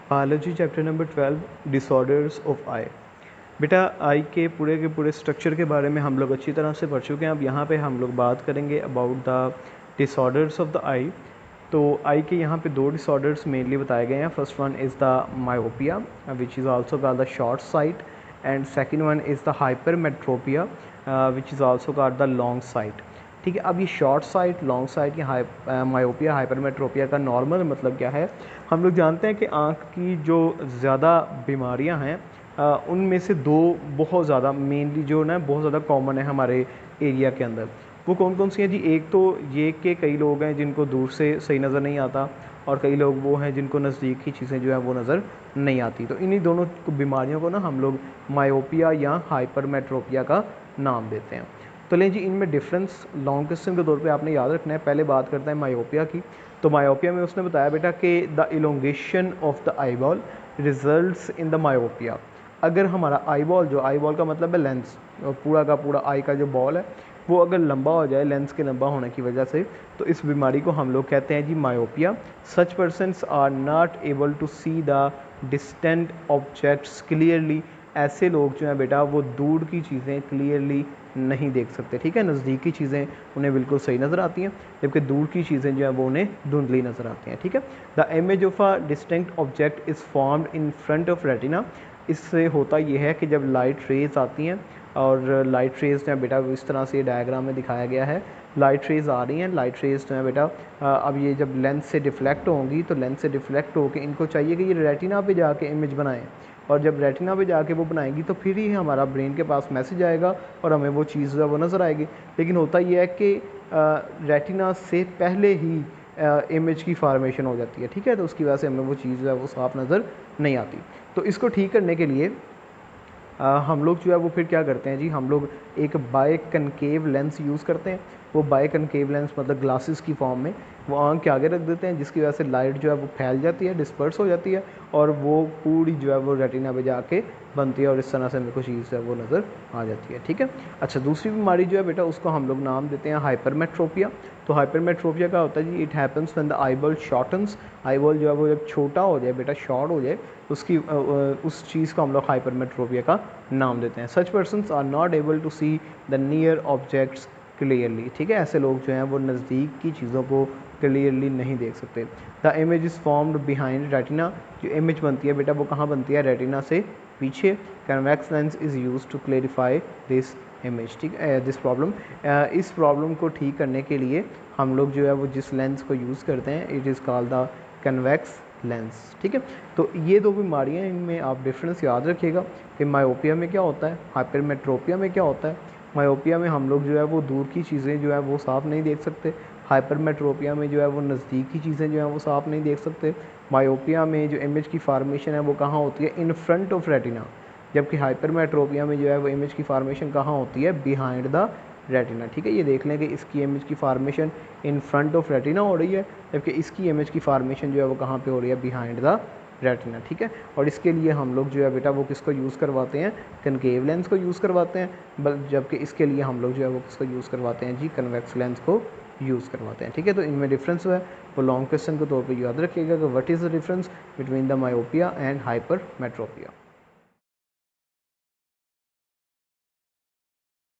Biology chapter number 12 disorders of eye. बेटा eye के पूरे स्ट्रक्चर के बारे में हम लोग अच्छी तरह से पढ़ चुके हैं। अब यहाँ पे हम लोग बात करेंगे about the disorders of the eye. तो आई के यहाँ पे दो डिसऑर्डर्स मेनली बताए गए हैं। First one is the myopia which is also called the short site, and second one is the hypermetropia which is also called the long site. ठीक है, अब ये शॉर्ट साइट, लॉन्ग साइट या myopia, hypermetropia का normal मतलब क्या है? हम लोग जानते हैं कि आँख की जो ज़्यादा बीमारियां हैं उनमें से दो बहुत ज़्यादा मेनली जो ना बहुत ज़्यादा कॉमन है हमारे एरिया के अंदर। वो कौन कौन सी हैं जी? एक तो ये कि कई लोग हैं जिनको दूर से सही नज़र नहीं आता, और कई लोग वो हैं जिनको नज़दीक की चीज़ें जो है वो नज़र नहीं आती। तो इन्हीं दोनों बीमारियों को ना हम लोग मायोपिया या हाइपरमेट्रोपिया का नाम देते हैं। तो लें जी, इनमें डिफरेंस लॉन्ग क्वेश्चन के तौर पे आपने याद रखना है। पहले बात करते हैं मायोपिया की। तो मायोपिया में उसने बताया बेटा कि the elongation of the eyeball results in the myopia. अगर हमारा आईबॉल, जो आईबॉल का मतलब है लेंस, और पूरा का पूरा आई का जो बॉल है वो अगर लंबा हो जाए लेंस के लंबा होने की वजह से, तो इस बीमारी को हम लोग कहते हैं जी myopia. Such persons are not able to see the distant objects clearly. ऐसे लोग जो हैं बेटा वो दूर की चीज़ें क्लियरली नहीं देख सकते। ठीक है, नज़दीक की चीज़ें उन्हें बिल्कुल सही नज़र आती हैं, जबकि दूर की चीज़ें जो है वो उन्हें धुंधली नज़र आती हैं। ठीक है, the image of a distinct object is formed in front of retina. इससे होता यह है कि जब लाइट रेज आती हैं, और लाइट रेज जो है बेटा इस तरह से डायग्राम में दिखाया गया है, लाइट रेज आ रही हैं, लाइट रेज जो है बेटा अब ये जब लेंस से डिफ्लेक्ट होंगी, तो लेंस से डिफ्लेक्ट होकर इनको चाहिए कि ये रेटिना पे जाके इमेज बनाएं, और जब रेटिना पे जाके वो बनाएंगी तो फिर ही हमारा ब्रेन के पास मैसेज आएगा और हमें वो चीज़ वो नज़र आएगी। लेकिन होता यह है कि रेटिना से पहले ही इमेज की फार्मेशन हो जाती है। ठीक है, तो उसकी वजह से हमें वो चीज़ है वो साफ नज़र नहीं आती। तो इसको ठीक करने के लिए हम लोग जो है वो फिर क्या करते हैं जी, हम लोग एक बाय कनकेव लेंस यूज़ करते हैं। वो बाय कनकेव लेंस मतलब ग्लासेस की फॉर्म में वो आँख के आगे रख देते हैं, जिसकी वजह से लाइट जो है वो फैल जाती है, डिस्पर्स हो जाती है, और वो पूरी जो है वो रेटिना पे जाके बनती है, और इस तरह से मेरे को चीज़ है वो नज़र आ जाती है। ठीक है, अच्छा, दूसरी बीमारी जो है बेटा उसको हम लोग नाम देते हैं हाइपरमेट्रोपिया। तो हाइपरमेट्रोपिया क्या होता है जी? It happens when the eyeball shortens. Eyeball जो है वो जब छोटा हो जाए बेटा, शॉर्ट हो जाए, उसकी उस चीज़ को हम लोग हाइपरमेट्रोपिया का नाम देते हैं। Such persons are not able to see the near objects clearly. ठीक है, ऐसे लोग जो हैं वो नज़दीक की चीज़ों को क्लियरली नहीं देख सकते। The image is formed behind retina. जो इमेज बनती है बेटा वो कहाँ बनती है? रेटिना से पीछे। Convex lens is use to clarify this image. ठीक है, दिस प्रॉब्लम, इस प्रॉब्लम को ठीक करने के लिए हम लोग जो है वो जिस लेंस को यूज़ करते हैं it is called the convex lens. ठीक है, तो ये दो बीमारियां हैं, इनमें आप डिफरेंस याद रखिएगा कि मायोपिया में क्या होता है, हाइपरमेट्रोपिया में क्या होता है। मायोपिया में हम लोग जो है वो दूर की चीज़ें जो है वो साफ़ नहीं देख सकते। हाइपरमेट्रोपिया में जो है वो नज़दीक की चीज़ें जो है वो साफ़ नहीं देख सकते। मायोपिया में जो इमेज की फार्मेशन है वो कहाँ होती है? In front of retina. जबकि हाइपरमेट्रोपिया में जो है वो इमेज की फार्मेशन कहाँ होती है? Behind the retina. ठीक है, ये देख लें कि इसकी इमेज की formation in front of retina हो रही है, जबकि इसकी इमेज की फार्मेशन जो है वो कहाँ पे हो रही है? Behind the retina. ठीक है, और इसके लिए हम लोग जो है बेटा वो किसको यूज़ करवाते हैं? कनकेव लेंस को यूज़ करवाते हैं, जबकि इसके लिए हम लोग जो है वो किसको यूज़ करवाते हैं जी? कन्वेक्स लेंस को यूज़ करवाते हैं। ठीक है, तो इनमें डिफरेंस है वो लॉन्ग क्वेश्चन के तौर पर याद रखिएगा कि what is the difference between the myopia and hypermetropia.